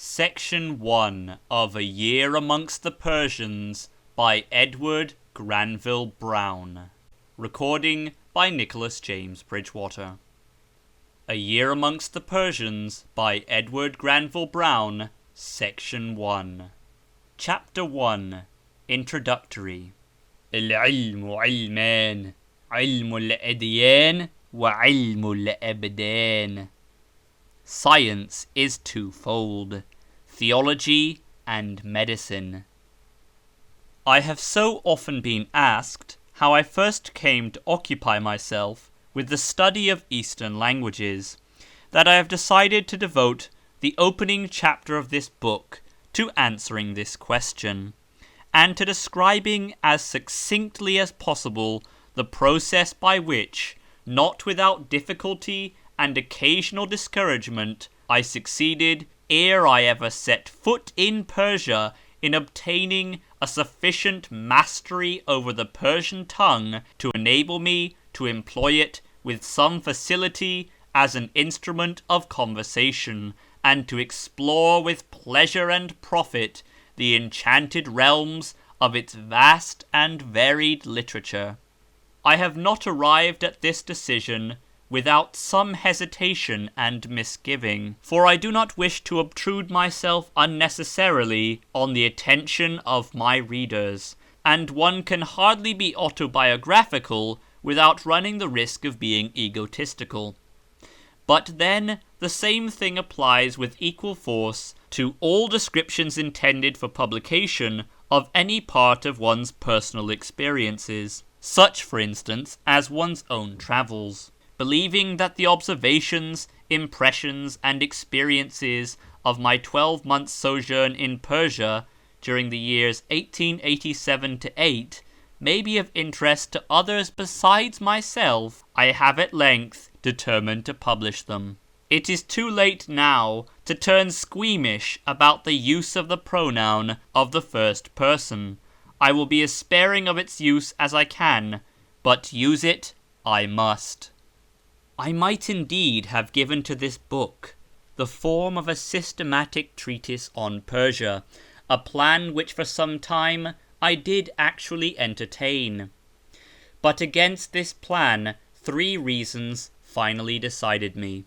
Section 1 of A Year Amongst the Persians by Edward Granville Browne. Recording by Nicholas James Bridgewater. A Year Amongst the Persians by Edward Granville Browne. Section 1. Chapter 1. Introductory. العلم علمان علم الأديان وعلم الأبدان. Science is twofold, theology and medicine. I have so often been asked how I first came to occupy myself with the study of Eastern languages, that I have decided to devote the opening chapter of this book to answering this question, and to describing as succinctly as possible the process by which, not without difficulty and occasional discouragement, I succeeded, ere I ever set foot in Persia, in obtaining a sufficient mastery over the Persian tongue to enable me to employ it with some facility as an instrument of conversation, and to explore with pleasure and profit the enchanted realms of its vast and varied literature. I have not arrived at this decision without some hesitation and misgiving, for I do not wish to obtrude myself unnecessarily on the attention of my readers, and one can hardly be autobiographical without running the risk of being egotistical. But then the same thing applies with equal force to all descriptions intended for publication of any part of one's personal experiences, such for instance as one's own travels. Believing that the observations, impressions, and experiences of my 12-month sojourn in Persia during the years 1887 to 8 may be of interest to others besides myself, I have at length determined to publish them. It is too late now to turn squeamish about the use of the pronoun of the first person. I will be as sparing of its use as I can, but use it I must. I might indeed have given to this book the form of a systematic treatise on Persia, a plan which for some time I did actually entertain. But against this plan 3 reasons finally decided me.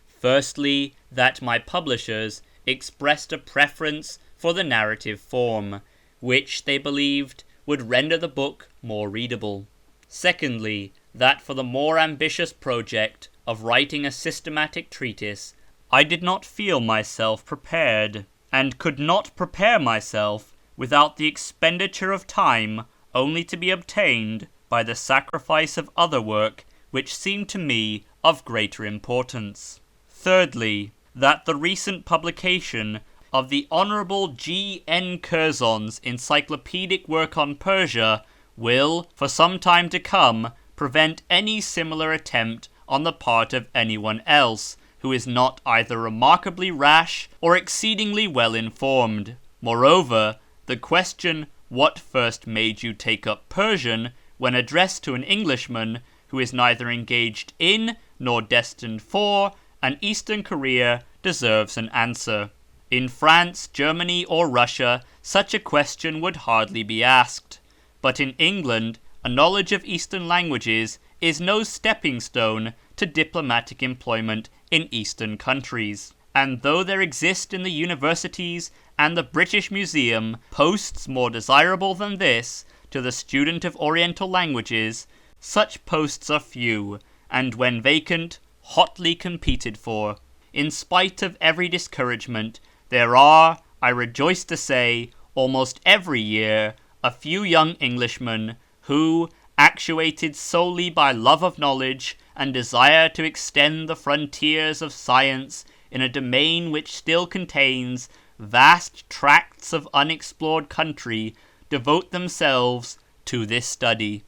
Firstly, that my publishers expressed a preference for the narrative form, which they believed would render the book more readable. Secondly, that for the more ambitious project of writing a systematic treatise, I did not feel myself prepared, and could not prepare myself without the expenditure of time only to be obtained by the sacrifice of other work which seemed to me of greater importance. Thirdly, that the recent publication of the Honourable G. N. Curzon's encyclopedic work on Persia will, for some time to come, prevent any similar attempt on the part of anyone else who is not either remarkably rash or exceedingly well informed. Moreover, the question, what first made you take up Persian, when addressed to an Englishman who is neither engaged in nor destined for an Eastern career, deserves an answer. In France, Germany, or Russia, such a question would hardly be asked. But in England, a knowledge of Eastern languages is no stepping stone to diplomatic employment in Eastern countries. And though there exist in the universities and the British Museum posts more desirable than this to the student of Oriental languages, such posts are few, and when vacant, hotly competed for. In spite of every discouragement, there are, I rejoice to say, almost every year, a few young Englishmen who, actuated solely by love of knowledge and desire to extend the frontiers of science in a domain which still contains vast tracts of unexplored country, devote themselves to this study.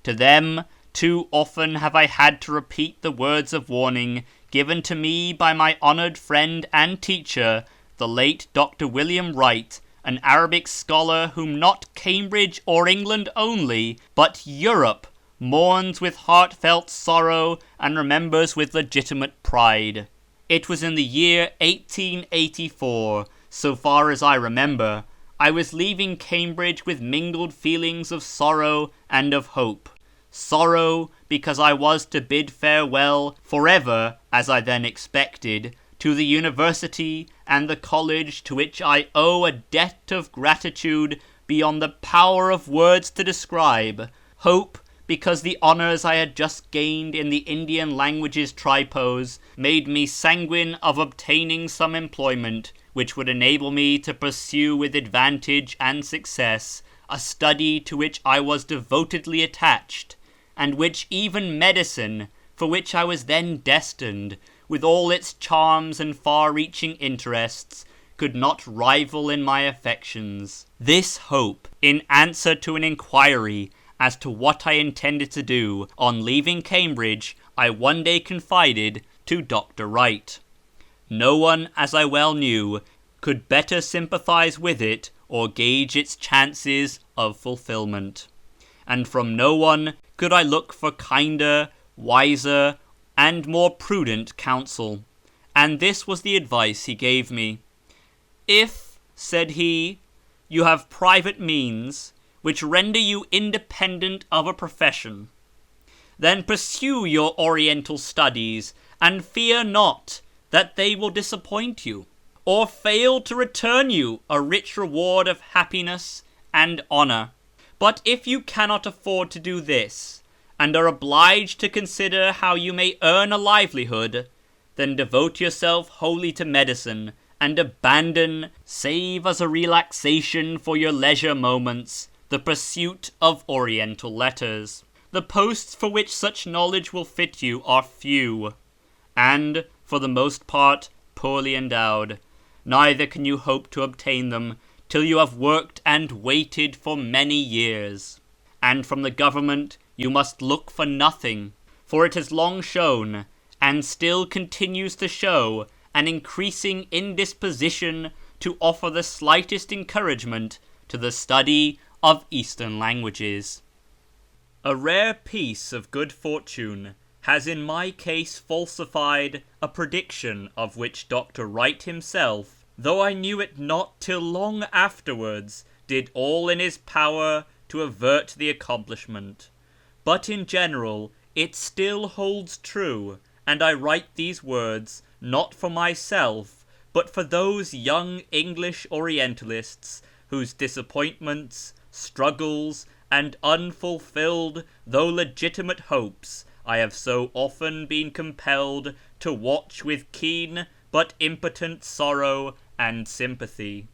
To them, too often have I had to repeat the words of warning given to me by my honoured friend and teacher, the late Dr. William Wright, an Arabic scholar whom not Cambridge or England only, but Europe mourns with heartfelt sorrow and remembers with legitimate pride. It was in the year 1884, so far as I remember. I was leaving Cambridge with mingled feelings of sorrow and of hope. Sorrow, because I was to bid farewell, forever, as I then expected, to the university and the college to which I owe a debt of gratitude beyond the power of words to describe. Hope, because the honours I had just gained in the Indian languages tripos made me sanguine of obtaining some employment which would enable me to pursue with advantage and success a study to which I was devotedly attached, and which even medicine, for which I was then destined, with all its charms and far-reaching interests, could not rival in my affections. This hope, in answer to an inquiry as to what I intended to do on leaving Cambridge, I one day confided to Dr. Wright. No one, as I well knew, could better sympathise with it or gauge its chances of fulfilment. And from no one could I look for kinder, wiser, and more prudent counsel. And this was the advice he gave me. If, said he, you have private means which render you independent of a profession, then pursue your Oriental studies, and fear not that they will disappoint you, or fail to return you a rich reward of happiness and honour. But if you cannot afford to do this, and are obliged to consider how you may earn a livelihood, then devote yourself wholly to medicine, and abandon, save as a relaxation for your leisure moments, the pursuit of Oriental letters. The posts for which such knowledge will fit you are few, and, for the most part, poorly endowed. Neither can you hope to obtain them till you have worked and waited for many years. And from the government you must look for nothing, for it has long shown, and still continues to show, an increasing indisposition to offer the slightest encouragement to the study of Eastern languages. A rare piece of good fortune has in my case falsified a prediction of which Dr. Wright himself, though I knew it not till long afterwards, did all in his power to avert the accomplishment. But in general it still holds true, and I write these words not for myself, but for those young English Orientalists whose disappointments, struggles, and unfulfilled though legitimate hopes I have so often been compelled to watch with keen but impotent sorrow and sympathy.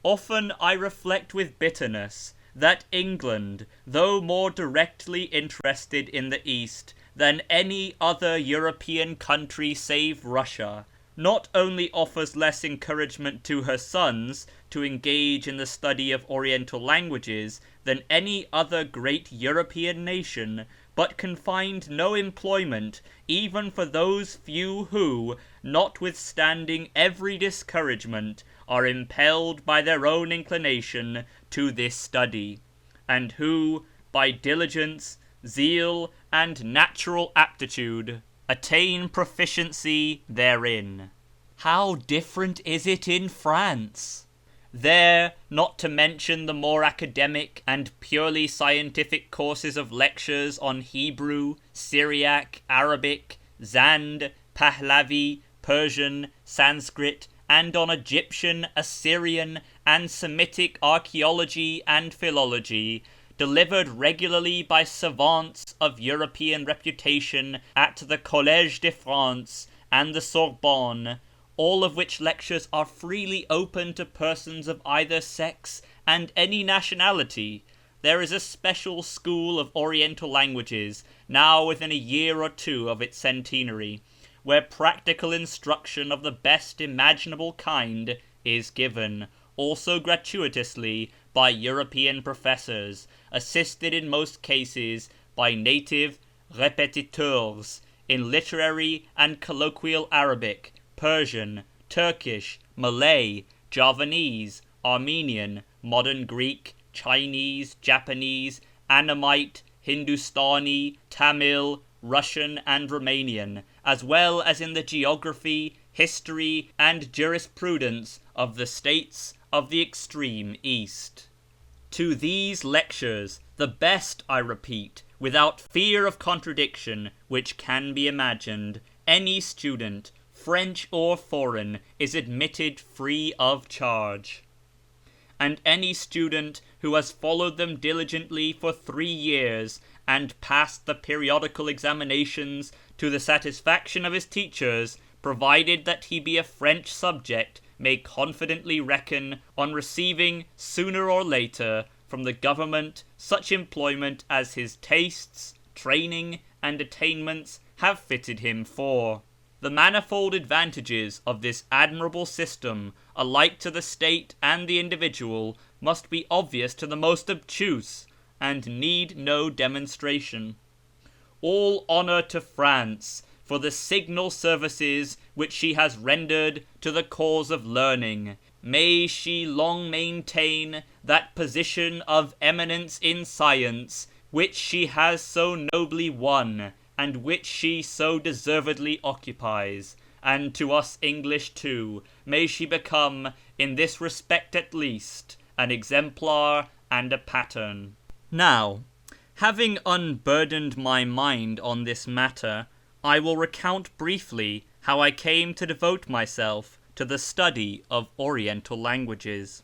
Often I reflect with bitterness that England, though more directly interested in the East than any other European country save Russia, not only offers less encouragement to her sons to engage in the study of Oriental languages than any other great European nation, but can find no employment even for those few who, notwithstanding every discouragement, are impelled by their own inclination to this study, and who, by diligence, zeal, and natural aptitude, attain proficiency therein. How different is it in France! There, not to mention the more academic and purely scientific courses of lectures on Hebrew, Syriac, Arabic, Zand, Pahlavi, Persian, Sanskrit, and on Egyptian, Assyrian, and Semitic archaeology and philology, delivered regularly by savants of European reputation at the Collège de France and the Sorbonne, all of which lectures are freely open to persons of either sex and any nationality. There is a special school of Oriental languages, now within a year or two of its centenary, where practical instruction of the best imaginable kind is given, also gratuitously, by European professors, assisted in most cases by native répétiteurs in literary and colloquial Arabic, Persian, Turkish, Malay, Javanese, Armenian, modern Greek, Chinese, Japanese, Annamite, Hindustani, Tamil, Russian and Romanian, as well as in the geography, history, and jurisprudence of the states of the extreme East. To these lectures, the best, I repeat, without fear of contradiction, which can be imagined, any student, French or foreign, is admitted free of charge. And any student who has followed them diligently for 3 years and passed the periodical examinations to the satisfaction of his teachers, provided that he be a French subject, may confidently reckon on receiving, sooner or later, from the government such employment as his tastes, training, and attainments have fitted him for. The manifold advantages of this admirable system, alike to the state and the individual, must be obvious to the most obtuse, and need no demonstration. All honour to France for the signal services which she has rendered to the cause of learning. May she long maintain that position of eminence in science which she has so nobly won, and which she so deservedly occupies. And to us English too, may she become, in this respect at least, an exemplar and a pattern. Now, having unburdened my mind on this matter, I will recount briefly how I came to devote myself to the study of Oriental languages.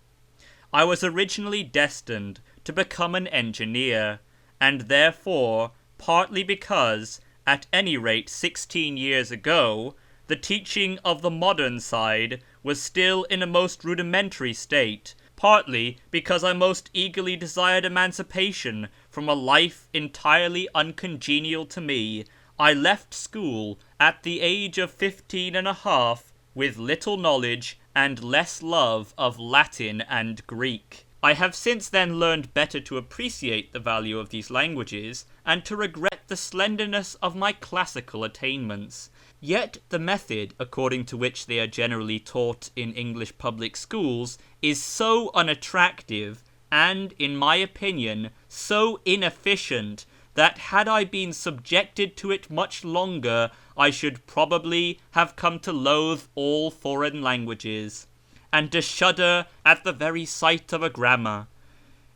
I was originally destined to become an engineer, and therefore, partly because, at any rate 16 years ago, the teaching of the modern side was still in a most rudimentary state, partly because I most eagerly desired emancipation from a life entirely uncongenial to me, I left school at the age of 15½ with little knowledge and less love of Latin and Greek. I have since then learned better to appreciate the value of these languages and to regret the slenderness of my classical attainments. Yet the method according to which they are generally taught in English public schools is so unattractive and, in my opinion, so inefficient that had I been subjected to it much longer, I should probably have come to loathe all foreign languages, and to shudder at the very sight of a grammar.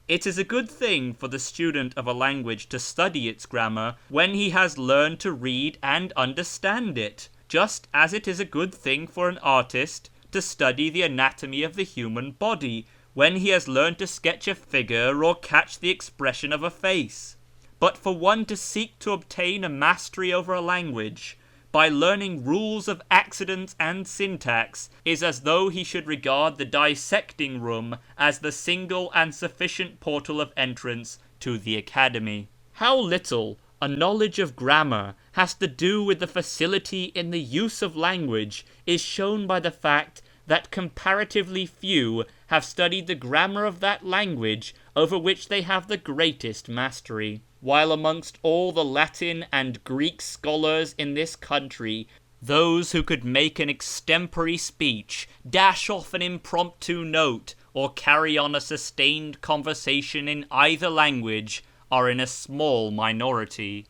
It is a good thing for the student of a language to study its grammar when he has learned to read and understand it, just as it is a good thing for an artist to study the anatomy of the human body when he has learned to sketch a figure or catch the expression of a face. But for one to seek to obtain a mastery over a language by learning rules of accidence and syntax is as though he should regard the dissecting room as the single and sufficient portal of entrance to the academy. How little a knowledge of grammar has to do with the facility in the use of language is shown by the fact that comparatively few have studied the grammar of that language over which they have the greatest mastery, while amongst all the Latin and Greek scholars in this country, those who could make an extempore speech, dash off an impromptu note, or carry on a sustained conversation in either language, are in a small minority.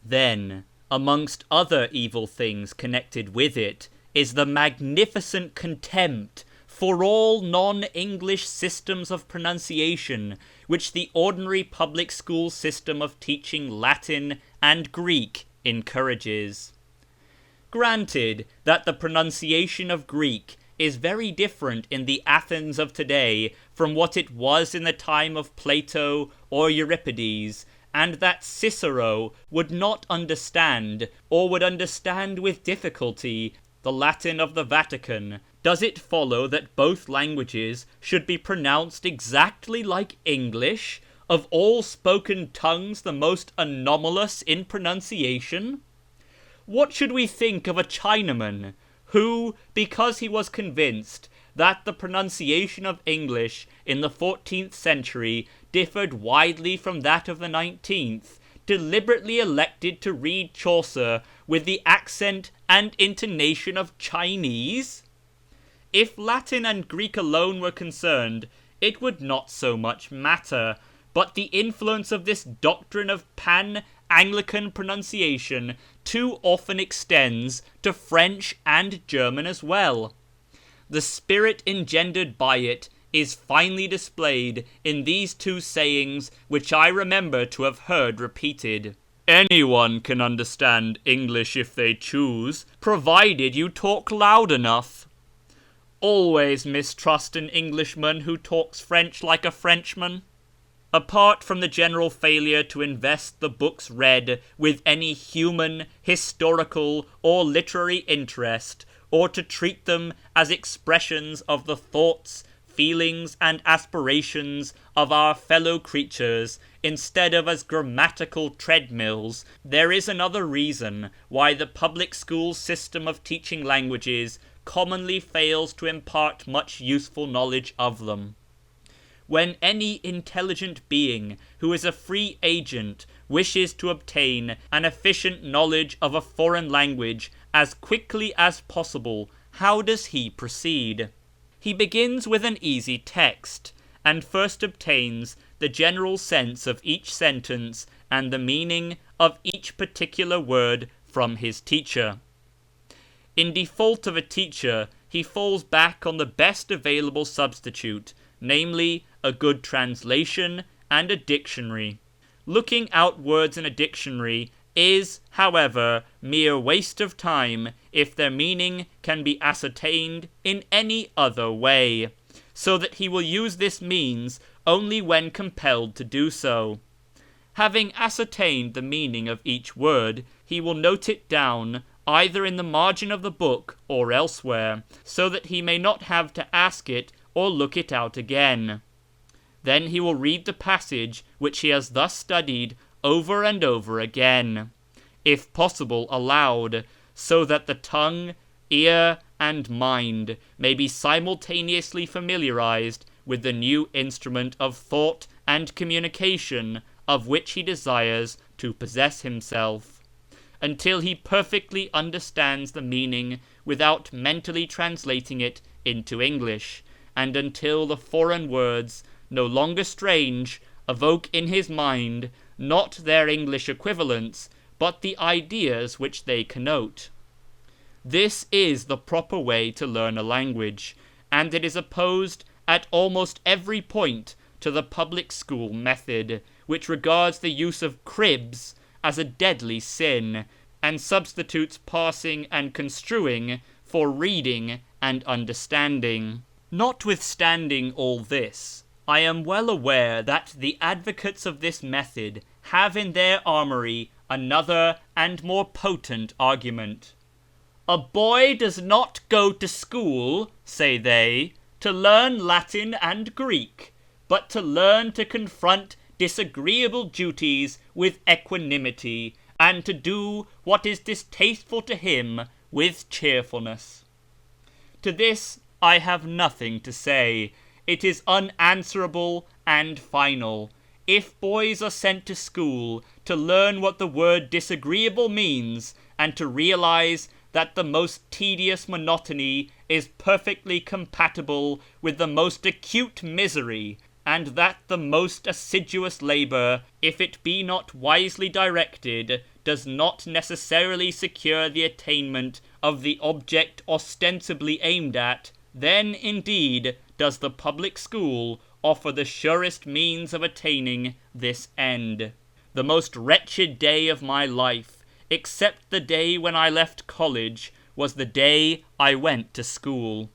Then, amongst other evil things connected with it, is the magnificent contempt for all non-English systems of pronunciation which the ordinary public school system of teaching Latin and Greek encourages. Granted that the pronunciation of Greek is very different in the Athens of today from what it was in the time of Plato or Euripides, and that Cicero would not understand, or would understand with difficulty, the Latin of the Vatican, does it follow that both languages should be pronounced exactly like English, of all spoken tongues the most anomalous in pronunciation? What should we think of a Chinaman who, because he was convinced that the pronunciation of English in the 14th century differed widely from that of the 19th, deliberately elected to read Chaucer with the accent and intonation of Chinese? If Latin and Greek alone were concerned, it would not so much matter, but the influence of this doctrine of pan Anglican pronunciation too often extends to French and German as well. The spirit engendered by it is finely displayed in these two sayings which I remember to have heard repeated. Anyone can understand English if they choose, provided you talk loud enough. Always mistrust an Englishman who talks French like a Frenchman. Apart from the general failure to invest the books read with any human, historical, or literary interest, or to treat them as expressions of the thoughts, feelings, and aspirations of our fellow creatures, instead of as grammatical treadmills, there is another reason why the public school system of teaching languages commonly fails to impart much useful knowledge of them. When any intelligent being who is a free agent wishes to obtain an efficient knowledge of a foreign language as quickly as possible, how does he proceed? He begins with an easy text, and first obtains the general sense of each sentence and the meaning of each particular word from his teacher. In default of a teacher, he falls back on the best available substitute, namely a good translation and a dictionary. Looking out words in a dictionary is, however, mere waste of time if their meaning can be ascertained in any other way, so that he will use this means only when compelled to do so. Having ascertained the meaning of each word, he will note it down either in the margin of the book or elsewhere, so that he may not have to ask it or look it out again. Then he will read the passage which he has thus studied over and over again, if possible aloud, so that the tongue, ear, and mind may be simultaneously familiarized with the new instrument of thought and communication of which he desires to possess himself, until he perfectly understands the meaning without mentally translating it into English, and until the foreign words, no longer strange, evoke in his mind not their English equivalents, but the ideas which they connote. This is the proper way to learn a language, and it is opposed at almost every point to the public school method, which regards the use of cribs as a deadly sin, and substitutes parsing and construing for reading and understanding. Notwithstanding all this, I am well aware that the advocates of this method have in their armoury another and more potent argument. A boy does not go to school, say they, to learn Latin and Greek, but to learn to confront disagreeable duties with equanimity, and to do what is distasteful to him with cheerfulness. To this I have nothing to say. It is unanswerable and final. If boys are sent to school to learn what the word disagreeable means, and to realise that the most tedious monotony is perfectly compatible with the most acute misery, and that the most assiduous labour, if it be not wisely directed, does not necessarily secure the attainment of the object ostensibly aimed at, then indeed does the public school offer the surest means of attaining this end. The most wretched day of my life, except the day when I left college, was the day I went to school.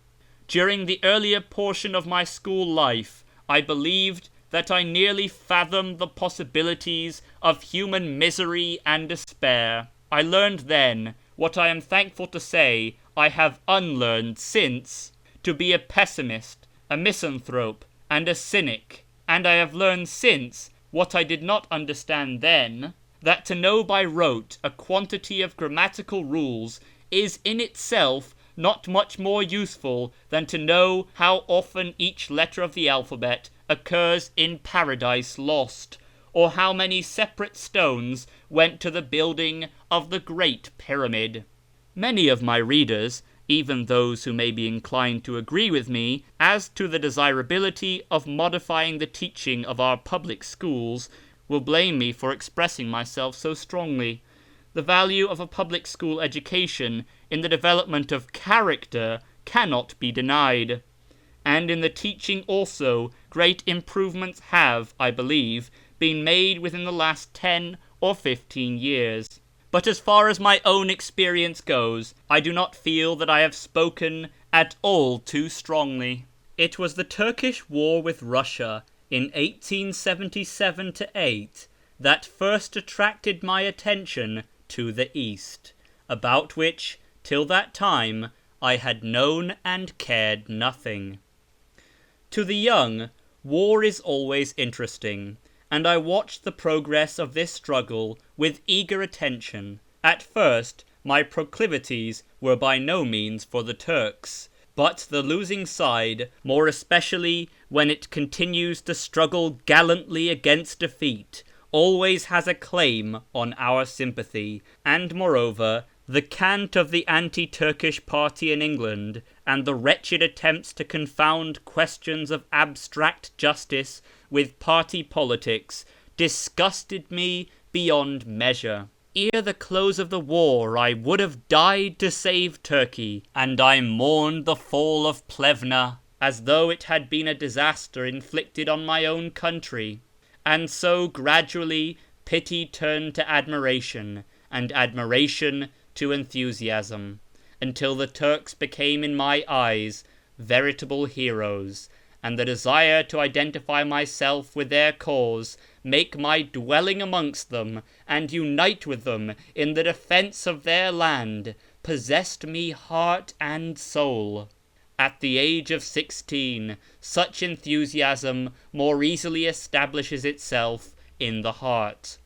During the earlier portion of my school life, I believed that I nearly fathomed the possibilities of human misery and despair. I learned then, what I am thankful to say I have unlearned since, to be a pessimist, a misanthrope, and a cynic, and I have learned since, what I did not understand then, that to know by rote a quantity of grammatical rules is in itself not much more useful than to know how often each letter of the alphabet occurs in Paradise Lost, or how many separate stones went to the building of the Great Pyramid. Many of my readers, even those who may be inclined to agree with me as to the desirability of modifying the teaching of our public schools, will blame me for expressing myself so strongly. The value of a public school education in the development of character cannot be denied. And in the teaching also, great improvements have, I believe, been made within the last 10 or 15 years. But as far as my own experience goes, I do not feel that I have spoken at all too strongly. It was the Turkish war with Russia in 1877-8 that first attracted my attention to the East, about which, till that time, I had known and cared nothing. To the young, war is always interesting, and I watched the progress of this struggle with eager attention. At first, my proclivities were by no means for the Turks, but the losing side, more especially when it continues to struggle gallantly against defeat, always has a claim on our sympathy, and moreover, the cant of the anti-Turkish party in England, and the wretched attempts to confound questions of abstract justice with party politics, disgusted me beyond measure. Ere the close of the war I would have died to save Turkey, and I mourned the fall of Plevna as though it had been a disaster inflicted on my own country. And so gradually pity turned to admiration, and admiration to enthusiasm, until the Turks became in my eyes veritable heroes, and the desire to identify myself with their cause, make my dwelling amongst them, and unite with them in the defence of their land, possessed me heart and soul. At the age of 16, such enthusiasm more easily establishes itself in the heart,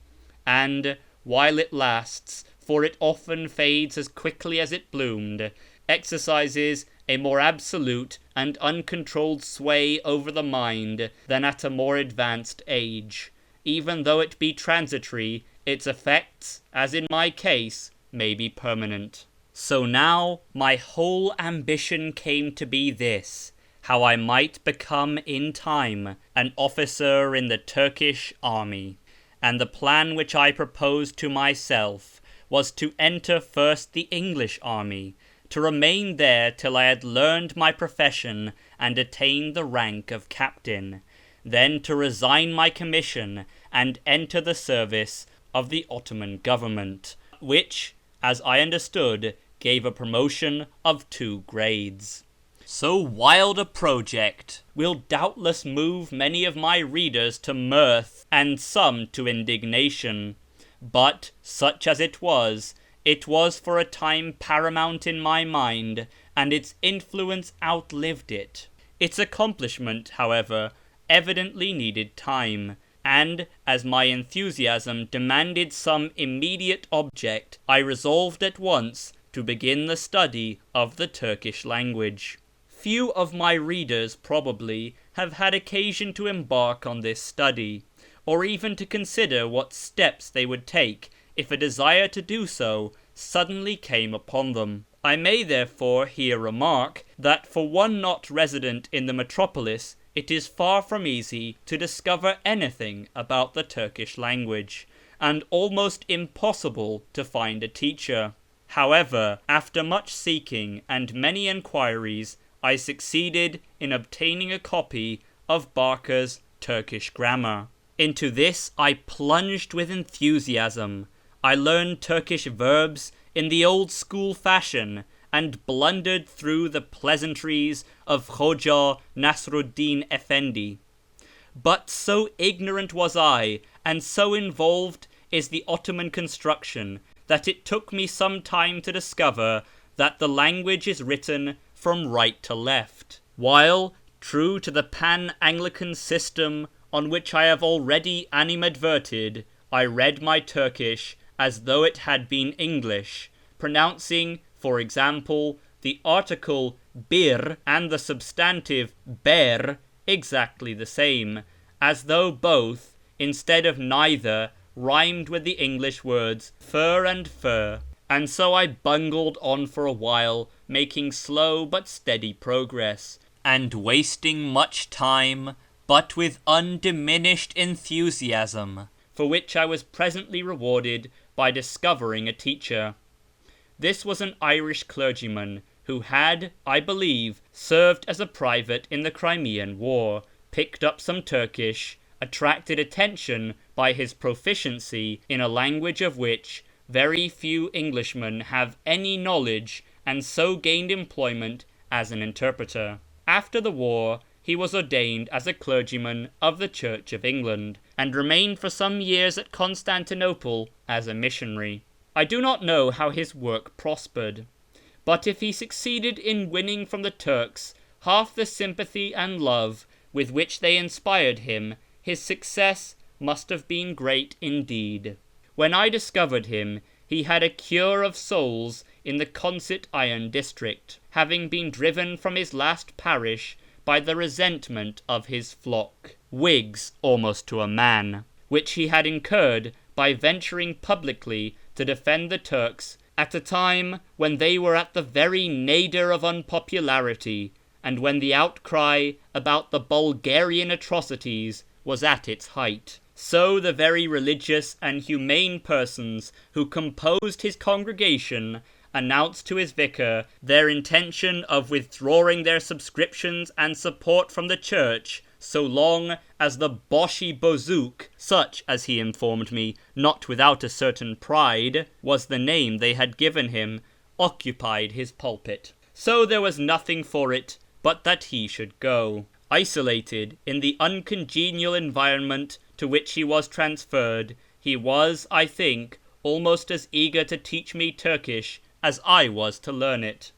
and, while it lasts, for it often fades as quickly as it bloomed, exercises a more absolute and uncontrolled sway over the mind than at a more advanced age. Even though it be transitory, its effects, as in my case, may be permanent. So now my whole ambition came to be this: how I might become in time an officer in the Turkish army. And the plan which I proposed to myself was to enter first the English army, to remain there till I had learned my profession and attained the rank of captain, then to resign my commission and enter the service of the Ottoman government, which, as I understood, gave a promotion of 2 grades. So wild a project will doubtless move many of my readers to mirth and some to indignation, but such as it was for a time paramount in my mind, and its influence outlived it. Its accomplishment, however, evidently needed time, and as my enthusiasm demanded some immediate object, I resolved at once to begin the study of the Turkish language. Few of my readers probably have had occasion to embark on this study, or even to consider what steps they would take if a desire to do so suddenly came upon them. I may therefore here remark that for one not resident in the metropolis, it is far from easy to discover anything about the Turkish language, and almost impossible to find a teacher. However, after much seeking and many enquiries, I succeeded in obtaining a copy of Barker's Turkish Grammar. Into this I plunged with enthusiasm. I learned Turkish verbs in the old school fashion, and blundered through the pleasantries of Hoja Nasruddin Effendi. But so ignorant was I, and so involved is the Ottoman construction, that it took me some time to discover that the language is written from right to left, while, true to the Pan-Anglican system on which I have already animadverted, I read my Turkish as though it had been English, pronouncing, for example, the article bir and the substantive ber exactly the same, as though both, instead of neither, rhymed with the English words fur and fur. And so I bungled on for a while, making slow but steady progress, and wasting much time, but with undiminished enthusiasm, for which I was presently rewarded by discovering a teacher. This was an Irish clergyman who had, I believe, served as a private in the Crimean War, picked up some Turkish, attracted attention by his proficiency in a language of which very few Englishmen have any knowledge, and so gained employment as an interpreter. After the war, he was ordained as a clergyman of the Church of England, and remained for some years at Constantinople as a missionary. I do not know how his work prospered, but if he succeeded in winning from the Turks half the sympathy and love with which they inspired him, his success must have been great indeed. When I discovered him, he had a cure of souls in the Consett Iron district, having been driven from his last parish by the resentment of his flock, Whigs almost to a man, which he had incurred by venturing publicly to defend the Turks at a time when they were at the very nadir of unpopularity, and when the outcry about the Bulgarian atrocities was at its height. So the very religious and humane persons who composed his congregation announced to his vicar their intention of withdrawing their subscriptions and support from the church so long as the Bahá'í Bozouk, such as he informed me, not without a certain pride, was the name they had given him, occupied his pulpit. So there was nothing for it but that he should go. Isolated in the uncongenial environment to which he was transferred, he was, I think, almost as eager to teach me Turkish as I was to learn it,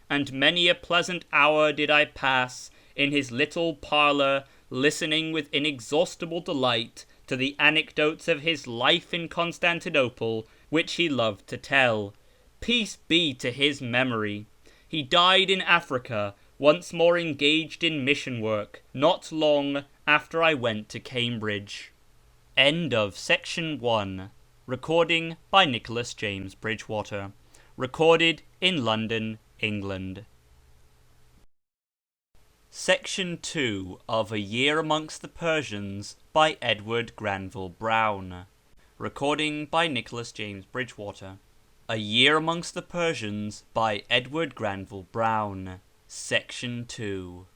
and many a pleasant hour did I pass in his little parlour, listening with inexhaustible delight to the anecdotes of his life in Constantinople, which he loved to tell. Peace be to his memory. He died in Africa, once more engaged in mission work, not long after I went to Cambridge. End of section 1. Recording by Nicholas James Bridgewater. Recorded in London, England. Section 2 of A Year Amongst the Persians by Edward Granville Browne. Recording by Nicholas James Bridgewater. A Year Amongst the Persians by Edward Granville Browne. Section 2.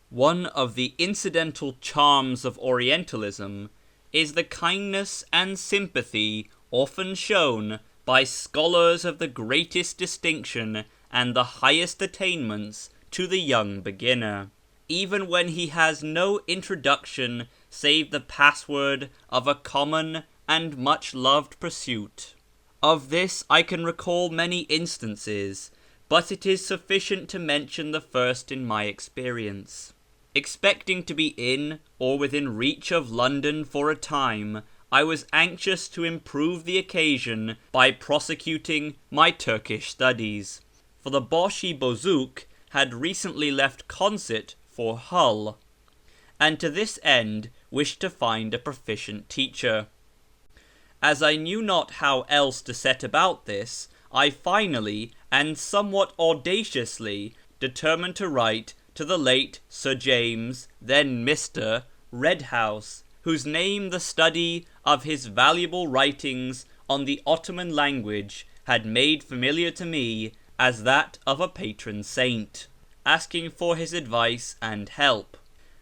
One of the incidental charms of Orientalism is the kindness and sympathy often shown by scholars of the greatest distinction and the highest attainments to the young beginner, even when he has no introduction save the password of a common and much loved pursuit. Of this I can recall many instances, but it is sufficient to mention the first in my experience. Expecting to be in or within reach of London for a time, I was anxious to improve the occasion by prosecuting my Turkish studies, for the Bahá'í Bozouk had recently left Consett for Hull, and to this end wished to find a proficient teacher. As I knew not how else to set about this, I finally, and somewhat audaciously, determined to write to the late Sir James, then Mr. Redhouse, whose name the study of his valuable writings on the Ottoman language had made familiar to me as that of a patron saint, asking for his advice and help.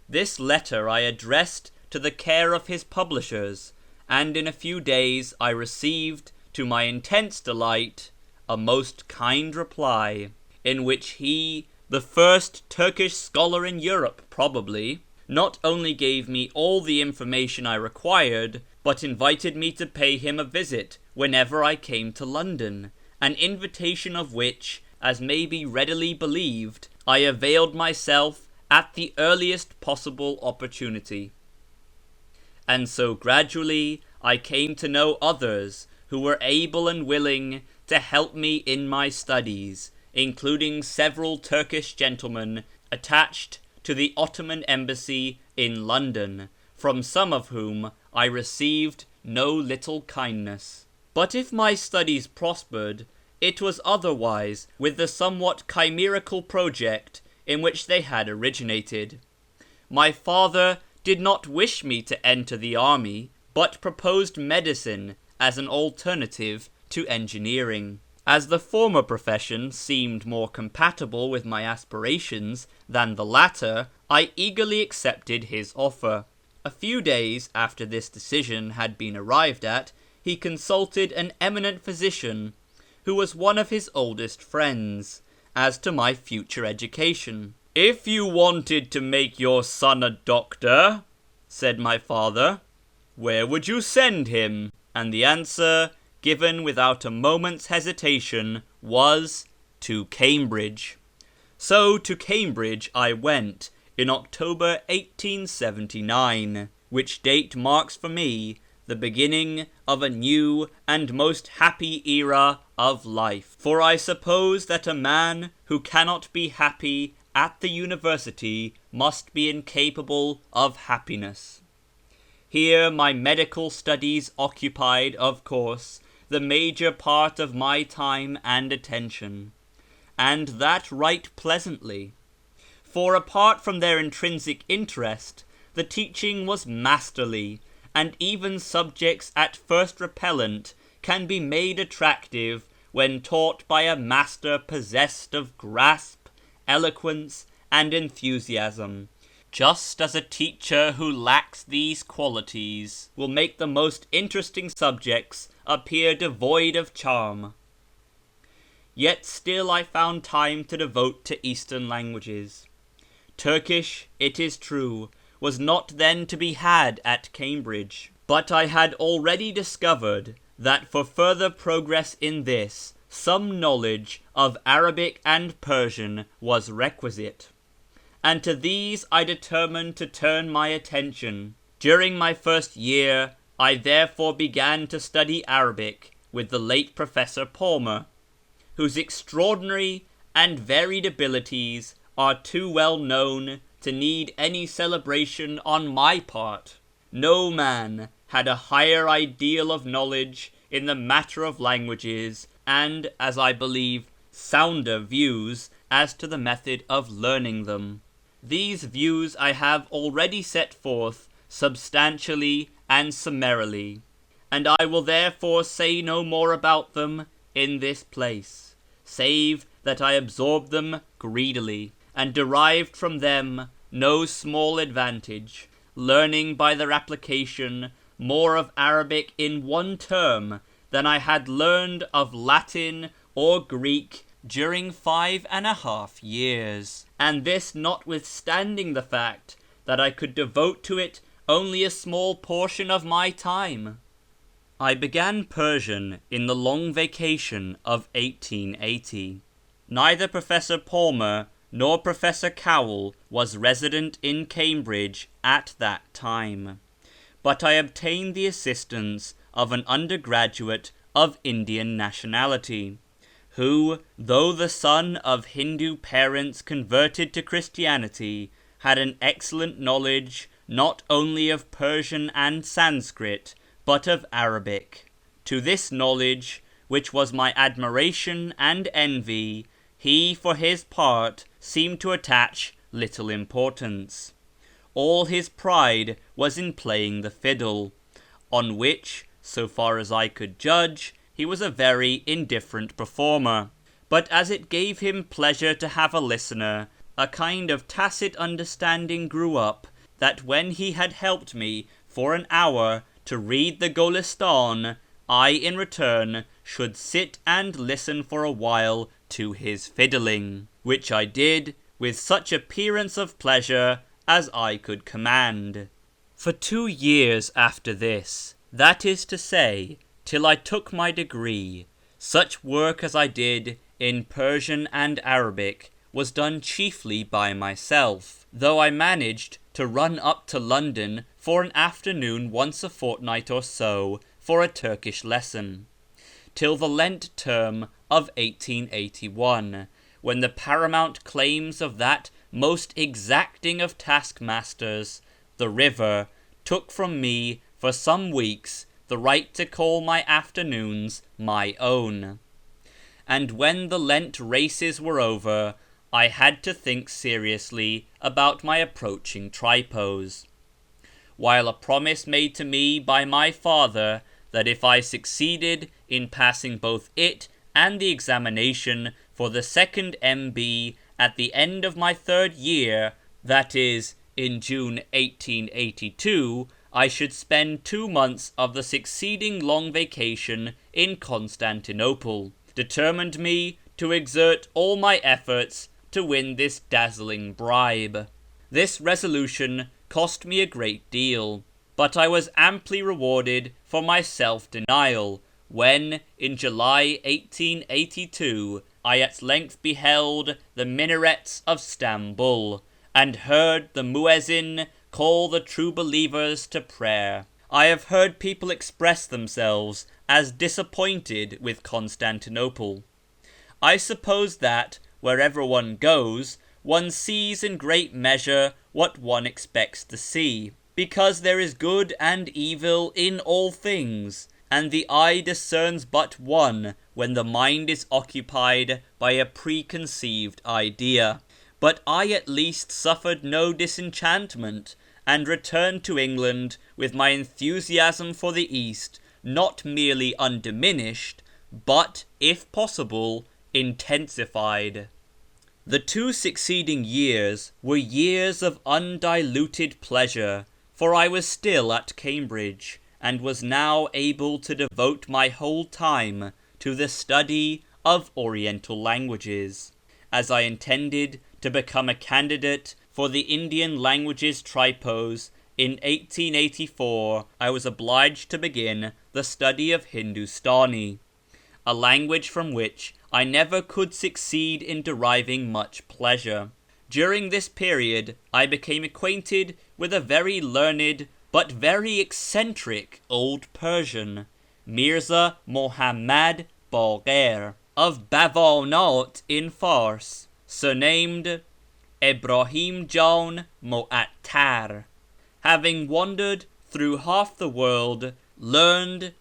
This letter I addressed to the care of his publishers, and in a few days I received, to my intense delight, a most kind reply, in which he, the first Turkish scholar in Europe probably, not only gave me all the information I required, but invited me to pay him a visit whenever I came to London, an invitation of which, as may be readily believed, I availed myself at the earliest possible opportunity. And so gradually I came to know others who were able and willing to help me in my studies, including several Turkish gentlemen attached to the Ottoman embassy in London, from some of whom I received no little kindness. But if my studies prospered, it was otherwise with the somewhat chimerical project in which they had originated. My father did not wish me to enter the army, but proposed medicine as an alternative to engineering. As the former profession seemed more compatible with my aspirations than the latter, I eagerly accepted his offer. A few days after this decision had been arrived at, he consulted an eminent physician, who was one of his oldest friends, as to my future education. "If you wanted to make your son a doctor," said my father, "where would you send him?" And the answer, given without a moment's hesitation, was to Cambridge. So to Cambridge I went in October 1879, which date marks for me the beginning of a new and most happy era of life. For I suppose that a man who cannot be happy at the university must be incapable of happiness. Here my medical studies occupied, of course, the major part of my time and attention, and that right pleasantly, for apart from their intrinsic interest, the teaching was masterly, and even subjects at first repellent can be made attractive when taught by a master possessed of grasp, eloquence, and enthusiasm, just as a teacher who lacks these qualities will make the most interesting subjects appear devoid of charm. Yet still I found time to devote to Eastern languages. Turkish, it is true, was not then to be had at Cambridge, but I had already discovered that for further progress in this, some knowledge of Arabic and Persian was requisite, and to these I determined to turn my attention. During my first year, I therefore began to study Arabic with the late Professor Palmer, whose extraordinary and varied abilities are too well known to need any celebration on my part. No man had a higher ideal of knowledge in the matter of languages, and, as I believe, sounder views as to the method of learning them. These views I have already set forth substantially and summarily, and I will therefore say no more about them in this place, save that I absorbed them greedily, and derived from them no small advantage, learning by their application more of Arabic in one term than I had learned of Latin or Greek during 5.5 years, and this notwithstanding the fact that I could devote to it only a small portion of my time. I began Persian in the long vacation of 1880. Neither Professor Palmer nor Professor Cowell was resident in Cambridge at that time, but I obtained the assistance of an undergraduate of Indian nationality, who, though the son of Hindu parents converted to Christianity, had an excellent knowledge not only of Persian and Sanskrit, but of Arabic. To this knowledge, which was my admiration and envy, he, for his part, seemed to attach little importance. All his pride was in playing the fiddle, on which, so far as I could judge, he was a very indifferent performer. But as it gave him pleasure to have a listener, a kind of tacit understanding grew up that when he had helped me for an hour to read the Golestan, I in return should sit and listen for a while to his fiddling, which I did with such appearance of pleasure as I could command. For 2 years after this, that is to say, till I took my degree, such work as I did in Persian and Arabic was done chiefly by myself, though I managed to run up to London for an afternoon once a fortnight or so for a Turkish lesson, till the Lent term of 1881, when the paramount claims of that most exacting of taskmasters, the river, took from me for some weeks the right to call my afternoons my own. And when the Lent races were over, I had to think seriously about my approaching tripos. while a promise made to me by my father that if I succeeded in passing both it and the examination for the second MB at the end of my third year, that is, in June 1882, I should spend 2 months of the succeeding long vacation in Constantinople, determined me to exert all my efforts to win this dazzling bribe. This resolution cost me a great deal, but I was amply rewarded for my self-denial when, in July 1882, I at length beheld the minarets of Stamboul, and heard the muezzin call the true believers to prayer. I have heard people express themselves as disappointed with Constantinople. I suppose that, wherever one goes, one sees in great measure what one expects to see, because there is good and evil in all things, and the eye discerns but one when the mind is occupied by a preconceived idea. But I at least suffered no disenchantment, and returned to England with my enthusiasm for the East not merely undiminished, but, if possible, intensified. The 2 succeeding years were years of undiluted pleasure, for I was still at Cambridge, and was now able to devote my whole time to the study of Oriental languages. As I intended to become a candidate for the Indian Languages Tripos in 1884, I was obliged to begin the study of Hindustani, a language from which I never could succeed in deriving much pleasure. During this period I became acquainted with a very learned but very eccentric old Persian, Mirza Muhammad Baqir, of Bavá'í in Fars, surnamed Ibrahim Jan Mu'attar. Having wandered through half the world, learned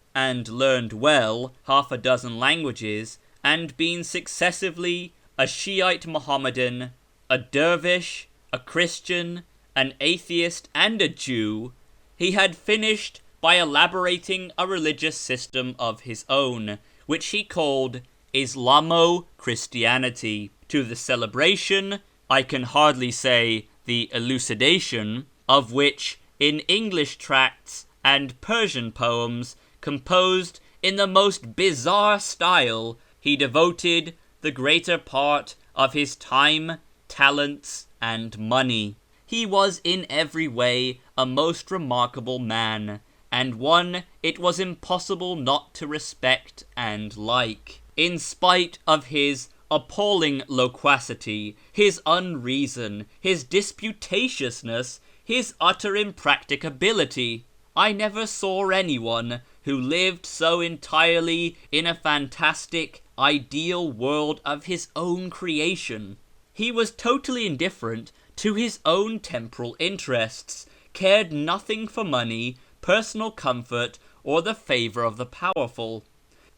well half a dozen languages, and been successively a Shiite Mohammedan, a dervish, a Christian, an atheist, and a Jew, he had finished by elaborating a religious system of his own, which he called Islamo-Christianity, to the celebration, I can hardly say the elucidation, of which in English tracts and Persian poems composed in the most bizarre style he devoted the greater part of his time, talents, and money. He was in every way a most remarkable man, and one it was impossible not to respect and like, in spite of his appalling loquacity, his unreason, his disputatiousness, his utter impracticability. I never saw anyone who lived so entirely in a fantastic, ideal world of his own creation. He was totally indifferent to his own temporal interests, cared nothing for money, personal comfort, or the favour of the powerful,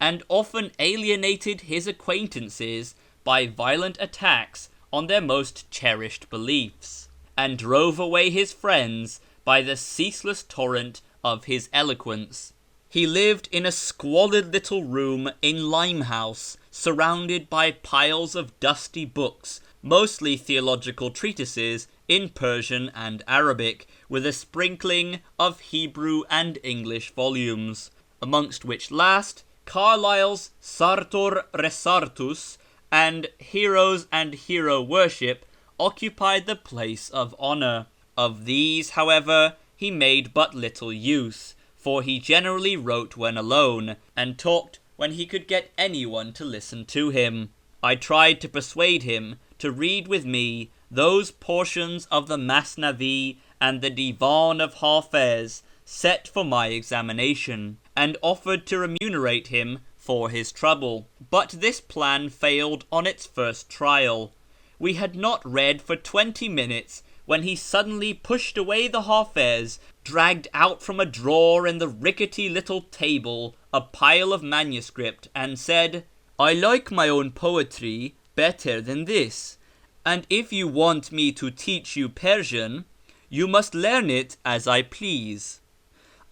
and often alienated his acquaintances by violent attacks on their most cherished beliefs, and drove away his friends by the ceaseless torrent of his eloquence. He lived in a squalid little room in Limehouse, surrounded by piles of dusty books, mostly theological treatises in Persian and Arabic, with a sprinkling of Hebrew and English volumes, amongst which last Carlyle's Sartor Resartus and Heroes and Hero Worship occupied the place of honour. Of these, however, he made but little use, for he generally wrote when alone, and talked when he could get anyone to listen to him. I tried to persuade him to read with me those portions of the Masnavi and the Divan of Hafez set for my examination, and offered to remunerate him for his trouble. But this plan failed on its first trial. We had not read for 20 minutes when he suddenly pushed away the Hafez, dragged out from a drawer in the rickety little table a pile of manuscript, and said, "I like my own poetry better than this, and if you want me to teach you Persian, You must learn it as I please.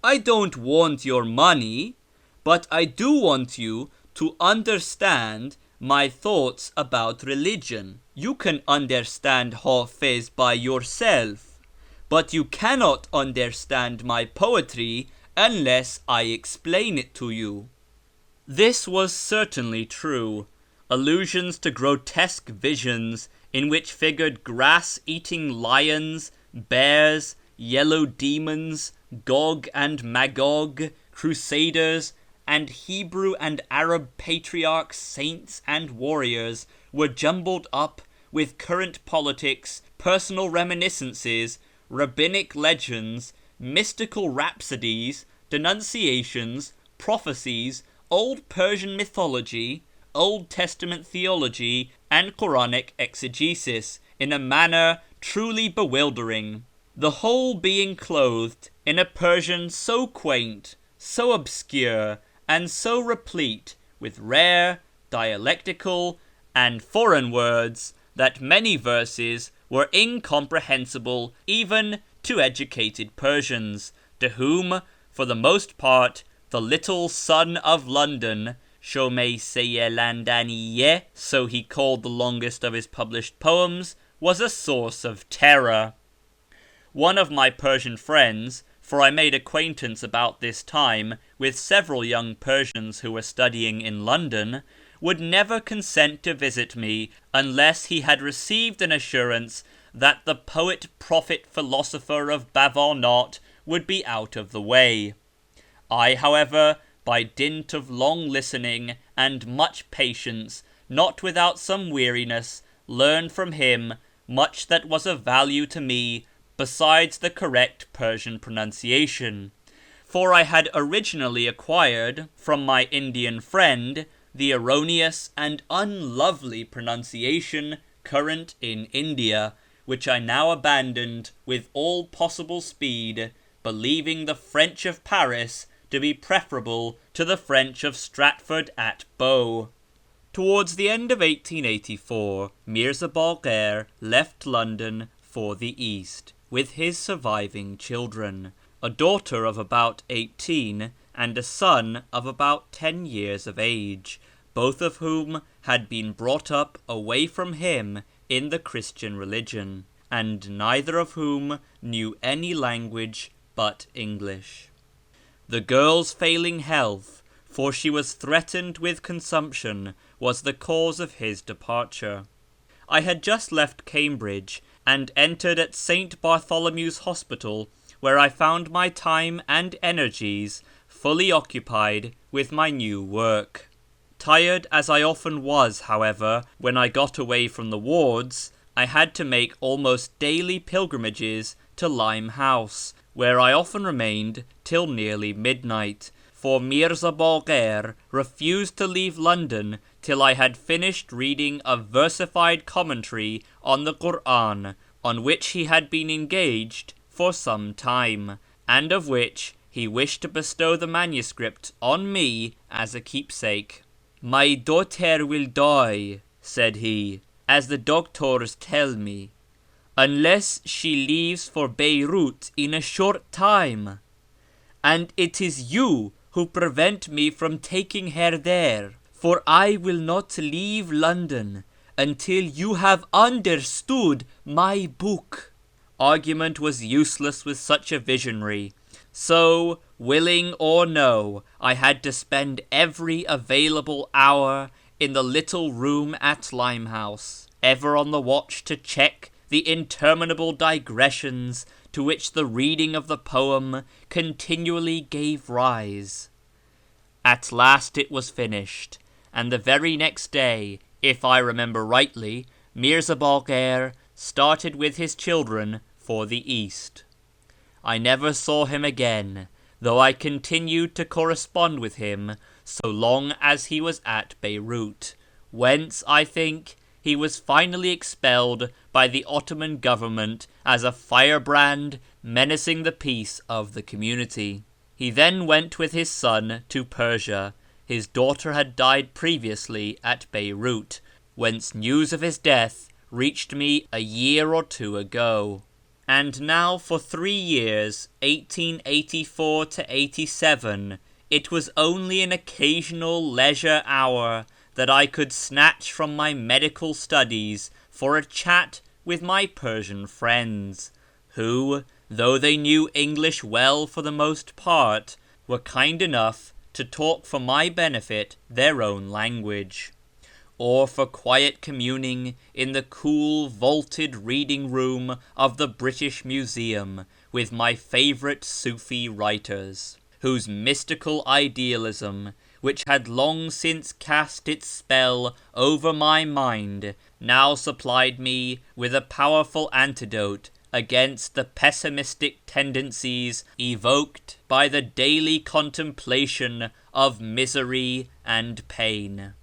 I don't want your money, but I do want you to understand my thoughts about religion. You can understand Hafiz by yourself, but you cannot understand my poetry unless I explain it to you." This was certainly true. Allusions to grotesque visions in which figured grass-eating lions, bears, yellow demons, Gog and Magog, crusaders, and Hebrew and Arab patriarchs, saints and warriors were jumbled up with current politics, personal reminiscences, rabbinic legends, mystical rhapsodies, denunciations, prophecies, old Persian mythology, Old Testament theology, and Quranic exegesis in a manner truly bewildering, the whole being clothed in a Persian so quaint, so obscure, and so replete with rare, dialectical, and foreign words that many verses were incomprehensible even to educated Persians, to whom, for the most part, the little son of London, Shomeyseye Landaniye, so he called the longest of his published poems, was a source of terror. One of my Persian friends, for I made acquaintance about this time with several young Persians who were studying in London, would never consent to visit me unless he had received an assurance that the poet, prophet, philosopher of Bavá'í would be out of the way. I, however, by dint of long listening and much patience, not without some weariness, learned from him much that was of value to me besides the correct Persian pronunciation, for I had originally acquired from my Indian friend the erroneous and unlovely pronunciation current in India, which I now abandoned with all possible speed, believing the French of Paris to be preferable to the French of Stratford at Bow. Towards the end of 1884, Mirza Baqir left London for the East with his surviving children, a daughter of about 18 and a son of about 10 years of age, both of whom had been brought up away from him in the Christian religion, and neither of whom knew any language but English. The girl's failing health, for she was threatened with consumption, was the cause of his departure. I had just left Cambridge and entered at St. Bartholomew's Hospital, where I found my time and energies fully occupied with my new work. Tired as I often was, however, when I got away from the wards, I had to make almost daily pilgrimages to Limehouse, where I often remained till nearly midnight, for Mirza Baqir refused to leave London till I had finished reading a versified commentary on the Qur'an, on which he had been engaged for some time, and of which he wished to bestow the manuscript on me as a keepsake. "My daughter will die," said he, "as the doctors tell me, unless she leaves for Beirut in a short time, and it is you who prevent me from taking her there, for I will not leave London until you have understood my book." Argument was useless with such a visionary, so, willing or no, I had to spend every available hour in the little room at Limehouse, ever on the watch to check the interminable digressions to which the reading of the poem continually gave rise. At last it was finished, and the very next day, if I remember rightly, Mirza Baqir started with his children for the East. I never saw him again, though I continued to correspond with him so long as he was at Beirut, whence, I think, he was finally expelled by the Ottoman government as a firebrand menacing the peace of the community. He then went with his son to Persia. His daughter had died previously at Beirut, whence news of his death reached me a year or two ago. And now for 3 years, 1884 to 87, it was only an occasional leisure hour that I could snatch from my medical studies for a chat with my Persian friends, who, though they knew English well for the most part, were kind enough to talk for my benefit their own language, or for quiet communing in the cool vaulted reading room of the British Museum with my favourite Sufi writers, whose mystical idealism, which had long since cast its spell over my mind, now supplied me with a powerful antidote against the pessimistic tendencies evoked by the daily contemplation of misery and pain.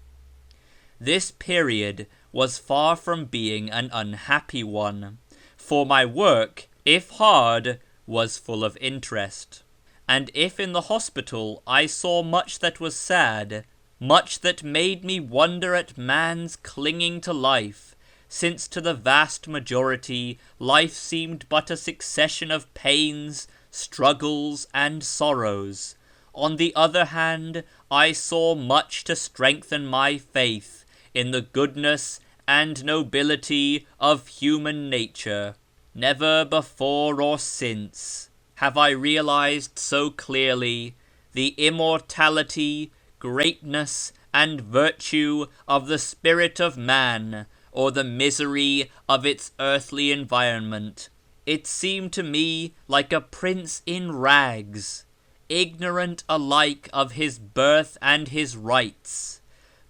This period was far from being an unhappy one, for my work, if hard, was full of interest. And if in the hospital I saw much that was sad, much that made me wonder at man's clinging to life, since to the vast majority life seemed but a succession of pains, struggles, and sorrows, on the other hand I saw much to strengthen my faith in the goodness and nobility of human nature. Never before or since have I realized so clearly the immortality, greatness, and virtue of the spirit of man, or the misery of its earthly environment. It seemed to me like a prince in rags, ignorant alike of his birth and his rights,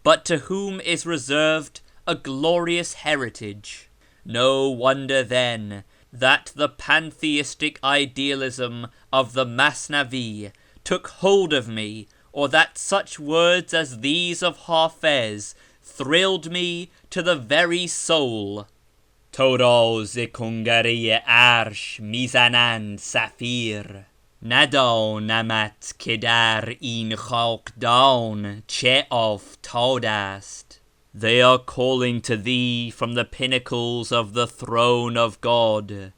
but to whom is reserved a glorious heritage. No wonder then that the pantheistic idealism of the Masnavi took hold of me, or that such words as these of Hafez thrilled me to the very soul. تو را ز کنگره عرش میزنند صفیر، ندانمت که در این خاکدان چه افتاده است. They are calling to thee from the pinnacles of the throne of God.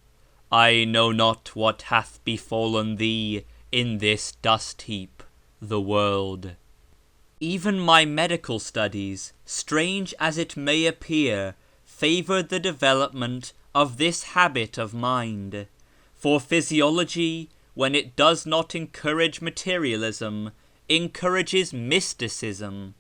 I know not what hath befallen thee in this dust heap, the world. Even my medical studies, strange as it may appear, favoured the development of this habit of mind. For physiology, when it does not encourage materialism, encourages mysticism.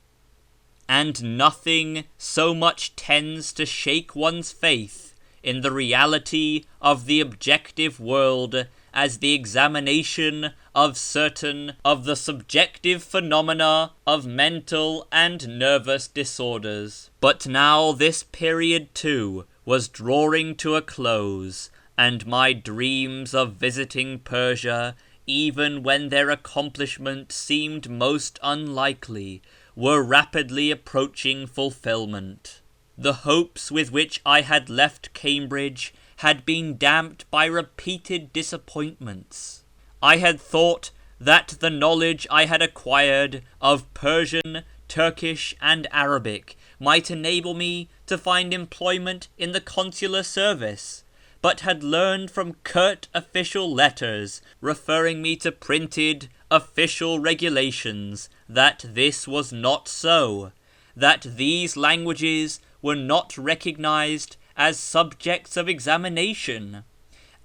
And nothing so much tends to shake one's faith in the reality of the objective world as the examination of certain of the subjective phenomena of mental and nervous disorders. But now this period too was drawing to a close, and my dreams of visiting Persia, even when their accomplishment seemed most unlikely, were rapidly approaching fulfilment. The hopes with which I had left Cambridge had been damped by repeated disappointments. I had thought that the knowledge I had acquired of Persian, Turkish, and Arabic might enable me to find employment in the consular service, but had learned from curt official letters referring me to printed official regulations that this was not so, that these languages were not recognized as subjects of examination,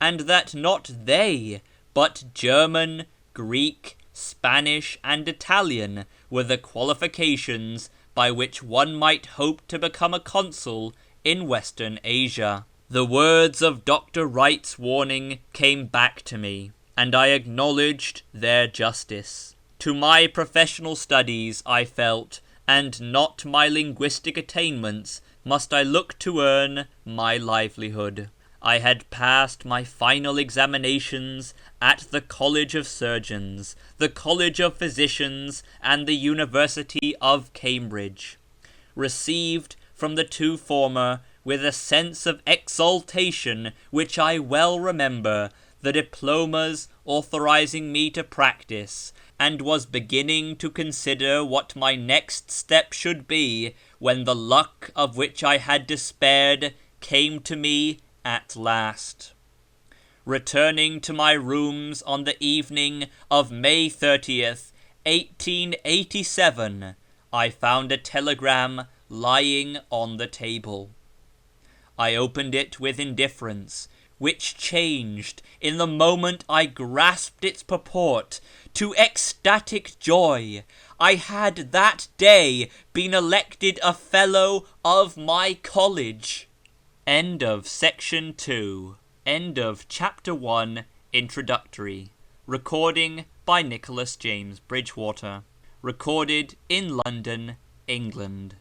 and that not they, but German, Greek, Spanish, and Italian were the qualifications by which one might hope to become a consul in Western Asia. The words of Dr. Wright's warning came back to me, and I acknowledged their justice. To my professional studies, I felt, and not my linguistic attainments, must I look to earn my livelihood. I had passed my final examinations at the College of Surgeons, the College of Physicians, and the University of Cambridge, received from the two former with a sense of exultation which I well remember, the diplomas authorizing me to practice, and was beginning to consider what my next step should be when the luck of which I had despaired came to me at last. Returning to my rooms on the evening of May 30th, 1887, I found a telegram lying on the table. I opened it with indifference, which changed in the moment I grasped its purport to ecstatic joy. I had that day been elected a fellow of my college. End of section 2. End of chapter 1. Introductory. Recording by Nicholas James Bridgewater. Recorded in London, England.